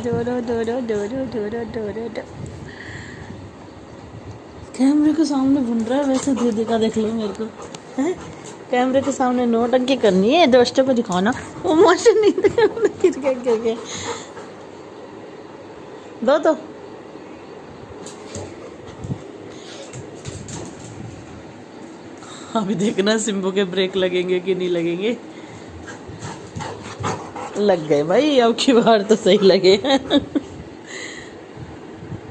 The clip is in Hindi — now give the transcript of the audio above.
डोरो डोरो डोरो डोरो डोरो डो। कैमरे के सामने बन रहा है वैसे दीदी का, देख लो मेरे को है। कैमरे के सामने नोटंकी करनी है, दोस्तों को दिखाना। वो माशा नहीं गिर गया दो तो। अभी देखना सिम्बू के ब्रेक लगेंगे कि नहीं लगेंगे। लग गए भाई, अब की बार तो सही लगे।